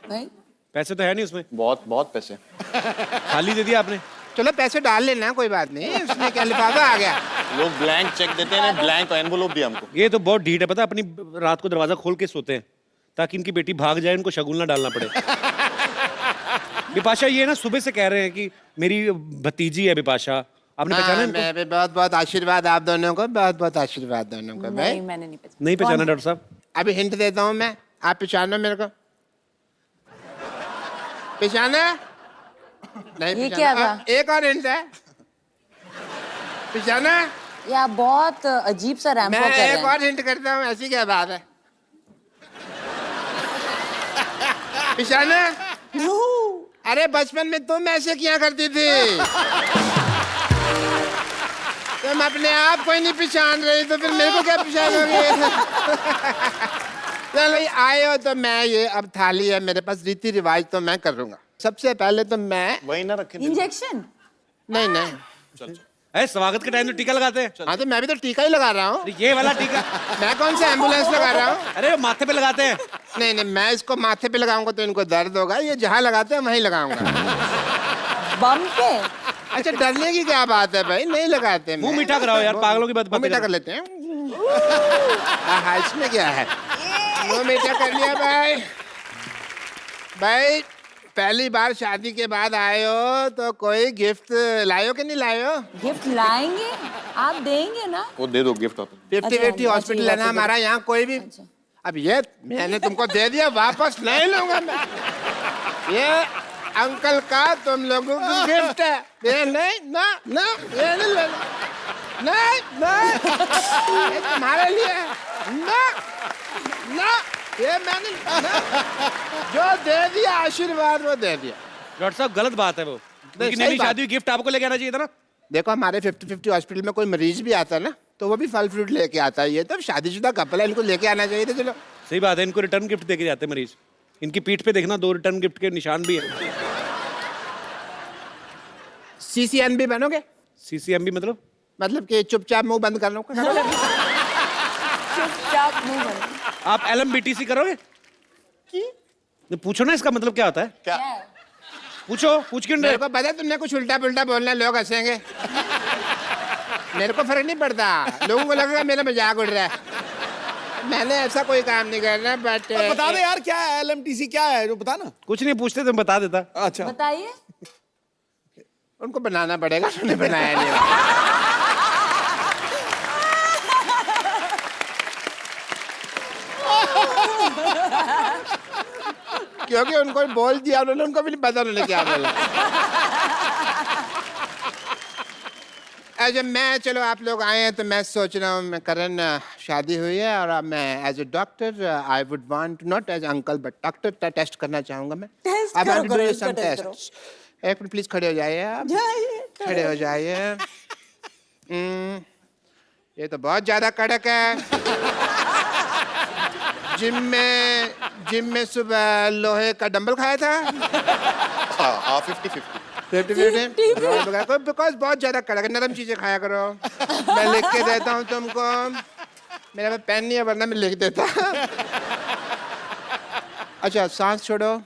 नहीं, पैसे तो है नहीं उसमें। बहुत पैसे खाली दे दिया आपने? चलो पैसे डाल लेना, कोई बात नहीं। उसमें क्या लिफाफा आ गया। लोग ब्लैंक चेक देते हैं, ब्लैंक एनवेलोप दिया हमको। ये तो बहुत ढीठ है, पता, अपनी रात को दरवाजा खोल के सोते हैं ताकि इनकी बेटी भाग जाए, इनको शगुन ना डालना पड़े। बिपाशा ये ना सुबह से कह रहे हैं कि मेरी भतीजी है बिपाशा। आपने पहचाना इनको? मैं भी बहुत बहुत आशीर्वाद आप दोनों को, बहुत बहुत आशीर्वाद दोनों को। नहीं, मैंने नहीं पहचाना। नहीं पहचाना डॉक्टर साहब? अभी हिंट देता हूँ मैं, आप पहचानो मेरे को। पहचाना? नहीं ये पहचाना। क्या था? एक और हिंट है, पहचाना? ये आप बहुत अजीब सा रैंप मैं कर रहे हैं। एक और हिंट करता हूँ, ऐसी क्या बात है? पहचाना? अरे बचपन में तुम ऐसे किया करती थी। तुम अपने आप को ही नहीं पहचान रही तो फिर मेरे को क्या पहचानोगे? चलो आए हो तो मैं, ये अब थाली है मेरे पास, रीति रिवाज तो मैं करूंगा। सबसे पहले तो मैं वही ना रखे इंजेक्शन। नहीं स्वागत के टाइम तो टीका लगाते हैं। हाँ, तो मैं भी तो टीका ही लगा रहा हूँ। ये वाला टीका? मैं कौन सा एम्बुलेंस लगा रहा हूँ? अरे माथे पे लगाते हैं। नहीं, मैं इसको माथे पे लगाऊंगा तो इनको दर्द होगा। ये जहाँ लगाते हैं वहीं लगाऊंगा। बम पे? अच्छा, डरने की क्या बात है भाई, नहीं लगाते। मुंह मीठा कराओ यार, पागलों की बात। मुंह मीठा कर लेते हैं। हाँ, इसमें क्या है, मुंह मीठा कर लिया भाई। भाई पहली बार शादी के बाद आए हो तो कोई गिफ्ट लाए हो कि नहीं लाए हो? गिफ्ट लाएंगे, आप देंगे ना? वो दे दो गिफ्ट। 50-50 हॉस्पिटल है ना हमारा यहाँ, कोई भी। अब ये मैंने तुमको दे दिया, वापस नहीं लूंगा मैं। ये अंकल का तुम लोगों को गिफ्ट है। ये नहीं, ना ये नहीं लेना, नहीं ये तुम्हारे लिए है। ना ये मैंने जो दे दिया आशीर्वाद वो दे दिया। डॉक्टर साहब गलत बात है वो, उनकी सही नई बात। शादी हुई, गिफ्ट आपको लेके आना चाहिए था ना। देखो हमारे 50-50 हॉस्पिटल में कोई मरीज भी आता है ना तो वो भी फल फ्रूट लेके आता है। ये तो शादीशुदा कपल है, इनको लेके आना चाहिए था। चलो सही बात है, इनको रिटर्न गिफ्ट देके जाते हैं मरीज। इनकी पीठ पे देखना 2 रिटर्न गिफ्ट के निशान भी है। CCN भी बनोगे? CCM भी मतलब कि चुपचाप मुंह बंद कर लो। चुपचाप मुंह बंद। आप LMBTC करोगे? पूछो ना इसका मतलब क्या होता है। क्या पूछो, पूछ क्यों मेरे रहे? को पता है तुमने कुछ उल्टा पुल्टा बोलना है, लोग हंसेंगे। मेरे को फर्क नहीं पड़ता, लोगों को लगेगा मेरा मजाक उड़ रहा है। मैंने ऐसा कोई काम नहीं करना। बट बता दे यार क्या है LMTC, क्या है जो बता ना। कुछ नहीं पूछते तो बता देता। अच्छा बताइए। उनको बनाना पड़ेगा, उन्होंने बनाया नहीं। क्योंकि उनको बोल दिया उन्होंने, उनको भी नहीं पता उन्होंने क्या बोला। अच्छा मैं, चलो आप लोग आए हैं तो मैं सोच रहा हूँ, मैं करण शादी हुई है और अब मैं as a doctor I would want, not as uncle but doctor, test करना चाहूँगा मैं। टेस्ट आई वांट टू करो, डू इसका सम टेस्ट करो। टेस्ट। एक मिनट प्लीज खड़े हो जाइए आप, खड़े हो जाइए। ये तो बहुत ज्यादा कड़क है। जिम में सुबह लोहे का डंबल खाया था। हाँ 50-50। 50-50 बिकॉज बहुत ज्यादा कड़क है, नरम चीजें खाया करो। मैं लिख के देता हूँ तुमको, मेरे पास पेन नहीं है वरना मैं लिख देता। अच्छा सांस छोड़ो,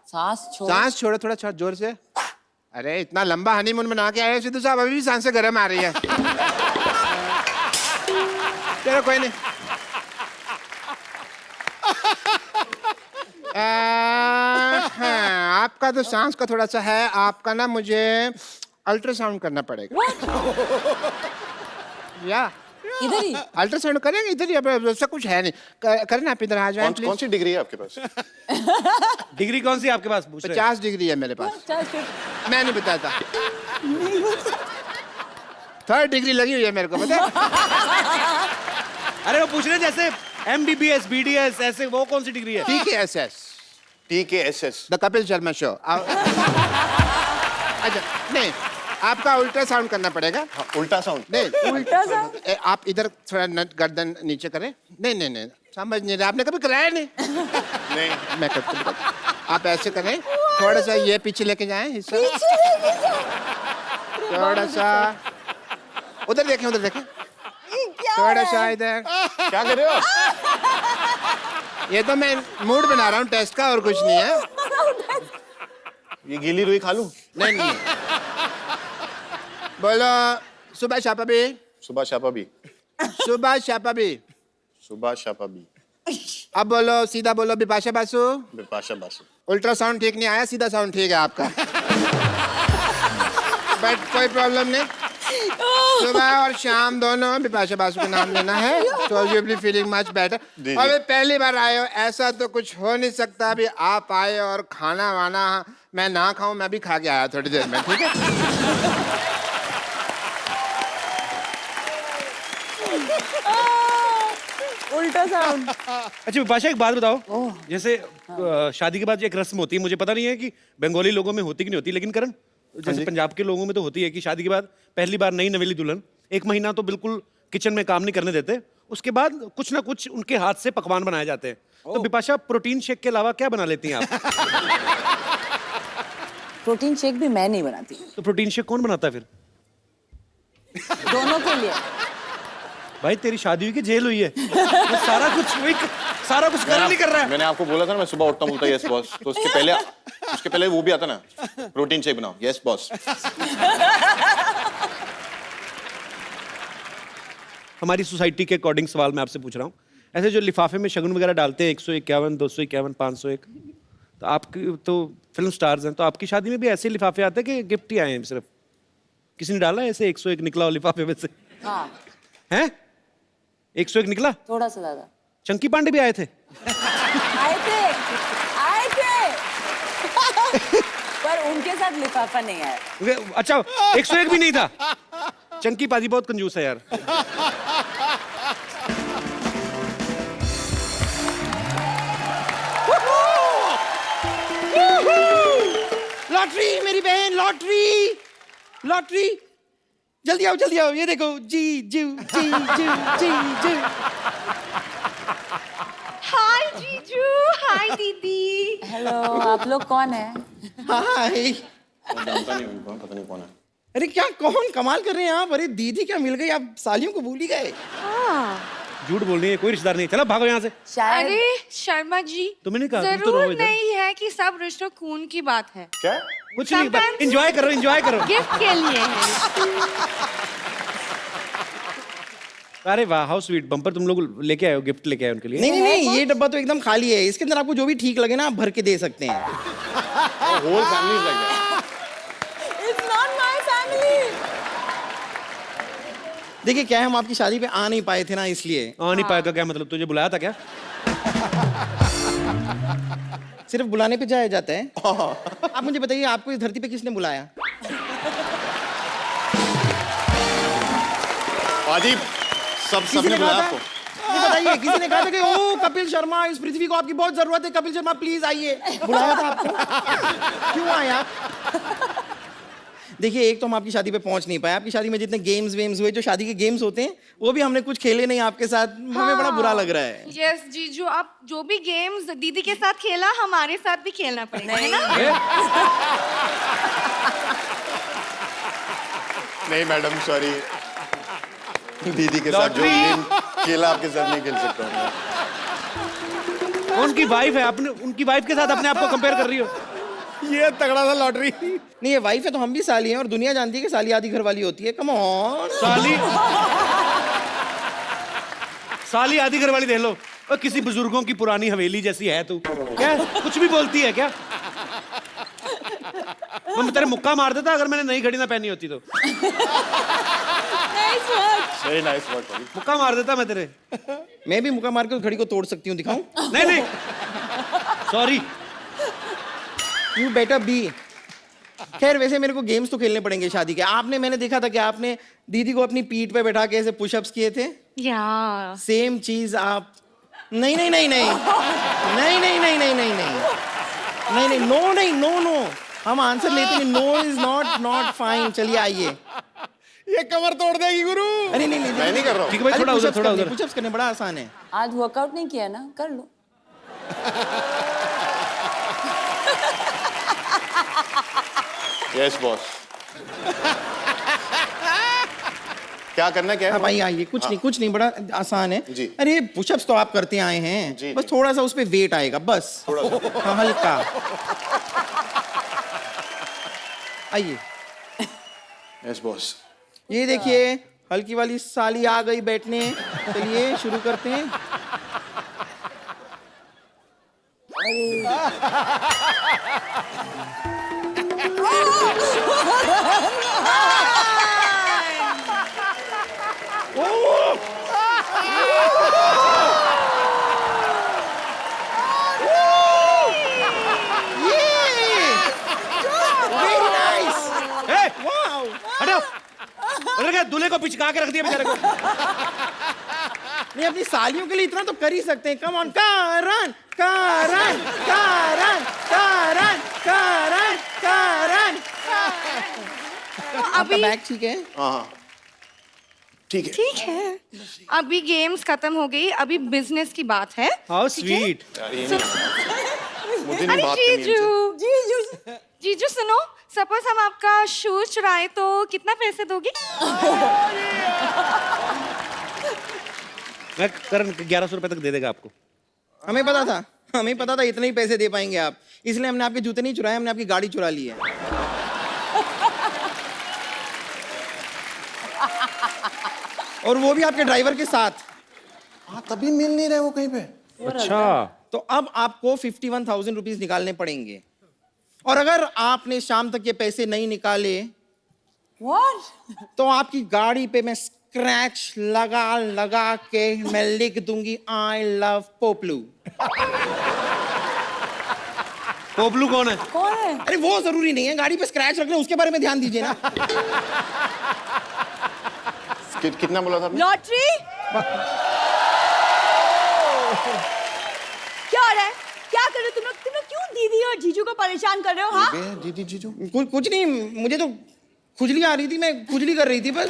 सांस छोड़ो थोड़ा जोर से। अरे इतना लंबा हनीमून मना के आए सिद्धू साहब, अभी भी सांसें गर्म आ रही है। चलो कोई नहीं। हाँ, आपका तो सांस का थोड़ा सा है, आपका ना मुझे अल्ट्रासाउंड करना पड़ेगा। या इधर ही अल्ट्रासाउंड करेंगे, इधर ही। अब ऐसा कुछ है नहीं, करना आप इधर आ जाए प्लीज। कौन सी डिग्री है आपके पास? डिग्री कौन सी आपके पास? 50 डिग्री है मेरे पास। मैं नहीं बताता। 3rd डिग्री लगी हुई है मेरे को, पता है? अरे वो पूछ रहे जैसे MBBS, BDS ऐसे, वो कौन सी डिग्री है? TKSS the Kapil Sharma show. अच्छा नहीं, आपका अल्ट्रासाउंड करना पड़ेगा। हाँ, उल्टा साउंड नहीं, उल्टा आप इधर थोड़ा गर्दन नीचे करें। नहीं समझ नहीं रहे, आपने कभी कराया नहीं। नहीं मैं करता हूँ। आप ऐसे करें, थोड़ा सा ये पीछे लेके जाएं हिस्सा, थोड़ा सा उधर देखें, थोड़ा सा इधर। क्या कर रहे हो? ये तो मैं मूड बना रहा हूँ टेस्ट का, और कुछ नहीं है। ये गीली रुई खा लूं? नहीं बोलो सुबह शापा भी, सुबह शापा भी, सुबह शापा भी। सुबह शापा भी। अब बोलो, सीधा बोलो, बिपाशा बासु। बिपाशा बासु। अल्ट्रासाउंड ठीक नहीं आया, सीधा साउंड ठीक है आपका। बट कोई प्रॉब्लम नहीं, सुबह और शाम दोनों बिपाशा बासु का नाम लेना है, तो you will be feeling much better. और पहली बार आए हो, ऐसा तो कुछ हो नहीं सकता भी आप आए और खाना वाना मैं ना खाऊं, मैं भी खा के आया थोड़ी देर में, ठीक है? उल्टा साउंड। अच्छा विपाशा एक बात बताओ, जैसे शादी के बाद एक रस्म होती है, मुझे पता नहीं है कि बंगाली लोगों में होती कि नहीं होती, लेकिन करण जैसे पंजाब के लोगों में तो होती है कि शादी के बाद पहली बार नई नवेली दुल्हन 1 महीना तो बिल्कुल किचन में काम नहीं करने देते, उसके बाद कुछ ना कुछ उनके हाथ से पकवान बनाए जाते हैं। तो विपाशा प्रोटीन शेक के अलावा क्या बना लेती हैं आप? प्रोटीन शेक भी मैं नहीं बनाती। तो प्रोटीन शेक कौन बनाता है फिर? दोनों के लिए। भाई तेरी शादी हुई कि जेल हुई है? तो सारा कुछ कर नहीं कर रहा है। मैंने आपको बोला था ना, मैं सुबह उठता हूँ बोलता यस बॉस, तो उसके पहले वो भी आता ना, प्रोटीन शेक बनाओ, यस बॉस। हमारी सोसाइटी के अकॉर्डिंग सवाल मैं आपसे पूछ रहा हूँ, ऐसे जो लिफाफे में शगुन वगैरह डालते हैं 151, 251, 501, तो आपकी तो फिल्म स्टार्स हैं, तो आपकी शादी में भी ऐसे लिफाफे आते हैं कि गिफ्ट ही आए हैं सिर्फ? किसी ने डाला ऐसे 101 निकला हो लिफाफे में से? हाँ। हैं? 101 निकला? थोड़ा सा ज्यादा। चंकी पांडे भी आए थे? आए थे पर उनके साथ लिफाफा नहीं आया। अच्छा 101 भी नहीं था? चंकी पाजी बहुत कंजूस है यार। लॉटरी, जल्दी आओ, ये देखो, जी जी जी जी जी जी। हाय जीजू, हाय दीदी। हेलो, आप लोग कौन है? हाय। जानता नहीं उनको, पता नहीं कौन है। अरे क्या कौन कमाल कर रहे हैं आप? अरे दीदी क्या मिल गई, आप सालियों को भूल ही गए। झूठ बोल रही है, कोई रिश्तेदार नहीं। चलो भागो यहाँ से। शायद अरे शर्मा जी, तुम्हें नहीं कहा, तुम तो जरूर रहो इधर। नहीं है कि सब रिश्तों खून की बात है। क्या? कुछ नहीं, Sometimes- एंजॉय करो, एंजॉय करो। गिफ्ट के लिए है। अरे वाह, हाउ स्वीट। बम्पर तुम लोग लेके आए हो, गिफ्ट लेके आए उनके लिए। नहीं, ये डब्बा तो एकदम खाली है। इसके अंदर आपको जो भी ठीक लगे ना, आप भर के दे सकते हैं। Whole family like that. It's not my family. देखिए क्या है, हम आपकी शादी पे आ नहीं पाए थे ना, इसलिए। आ नहीं पाएगा क्या मतलब? तुझे बुलाया था क्या? सिर्फ बुलाने पे जाया जाता है। आप मुझे बताइए, आपको इस धरती पे किसने बुलाया? पाजी, किसी सबने ने बुलाया कहा आपको? था? ये बताइए, किसी ने कहा था कि ओ कपिल शर्मा, इस पृथ्वी को आपकी बहुत जरूरत है, कपिल शर्मा प्लीज आइए? बुलाया था आपको? क्यों आया? देखिए, एक तो हम आपकी शादी पे पहुंच नहीं पाए। आपकी शादी में जितने गेम्स वेम्स हुए, जो शादी के गेम्स होते हैं, वो भी हमने कुछ खेले नहीं आपके साथ। हमें बड़ा बुरा लग रहा है। यस जीजू, आप जो भी गेम्स दीदी के साथ खेला, हमारे साथ भी खेलना पड़ेगा, है ना? नहीं मैडम, सॉरी। दीदी के साथ जो गेम खेला आपके साथ नहीं खेल सकता हूँ। उनकी वाइफ है, अपने उनकी वाइफ के साथ अपने आप को कंपेयर कर रही हो। ये तगड़ा था लॉटरी। नहीं, ये वाइफ है तो हम भी साली हैं, और दुनिया जानती है कि साली आधी घर वाली होती है। Come on. साली आधी घर वाली देख लो। और किसी बुजुर्गों की पुरानी हवेली जैसी है तू। क्या कुछ भी बोलती है क्या? मैं तेरे मुक्का मार देता अगर मैंने नई घड़ी ना पहनी होती तो। वेरी नाइस वर्क पाजी। मुक्का मार देता मैं तेरे। मैं भी मुक्का मार के उस घड़ी को तोड़ सकती हूँ, दिखाऊं? नहीं, सॉरी। You better be. खैर, वैसे मेरे को गेम्स तो खेलने पड़ेंगे शादी के। मैंने देखा था कि आपने दीदी को अपनी पीठ पे बैठा के ऐसे पुशअप्स किए थे। या सेम चीज आप। नहीं, नो। हम आंसर लेते हैं। No is not fine. चलिए आइए। ये कमर तोड़ देगी गुरु। अरे नहीं, मैं नहीं कर रहा हूँ। ठीक है भाई, थोड़ा उधर। पुशअप्स करने बड़ा आसान है। आज वर्कआउट नहीं किया ना, कर लो। Yes boss. क्या करना क्या है? हाँ भाई आइए। कुछ नहीं, बड़ा आसान है जी। अरे पुशअप्स तो आप करते आए हैं। जी, बस जी। थोड़ा सा उस पे वेट आएगा, बस। हाँ, हल्का। आइए। Yes boss. ये देखिए, हल्की वाली साली आ गई बैठने। चलिए शुरू करते हैं। Very nice. वाओ। हटो। उधर क्या दूल्हे को पिचका के रख दिया बेचारे को। नहीं, अपनी सालियों के लिए इतना तो कर ही सकते हैं। Come on. कारण कारण कारण कारण कारण कारण। आपका बैग ठीक है? हाँ ठीक है। ठीक है, अभी गेम्स खत्म हो गई, अभी बिजनेस की बात है। How sweet. यार, ये नहीं। मुझे नहीं अरे बात करनी है इनसे। जीजू सुनो, सपोज हम आपका शूज चुराए तो कितना पैसे दोगे? मैं करण 1100 रुपए तक दे देगा आपको। हमें पता था इतने ही पैसे दे पाएंगे आप, इसलिए हमने आपके जूते नहीं चुराए, हमने आपकी गाड़ी चुरा ली है। और वो भी आपके ड्राइवर के साथ। हाँ, तभी मिल नहीं रहे वो कहीं पे। अच्छा। तो अब आपको 51,000 रुपीज निकालने पड़ेंगे, और अगर आपने शाम तक ये पैसे नहीं निकाले तो आपकी गाड़ी पे मैं स्क्रैच लगा के मैं लिख दूंगी आई लव पोपलू। पोपलू कौन है? अरे वो जरूरी नहीं है, गाड़ी पे स्क्रैच रख लें उसके बारे में ध्यान दीजिए ना। कितना बोला था आपने? लॉटरी। क्या हो रहा है? क्या कर रहे हो तुम लोग क्यों दीदी और जीजू को परेशान कर रहे हो? हाँ, दीदी जीजू। कुछ नहीं, मुझे तो खुजली आ रही थी, मैं खुजली कर रही थी बस।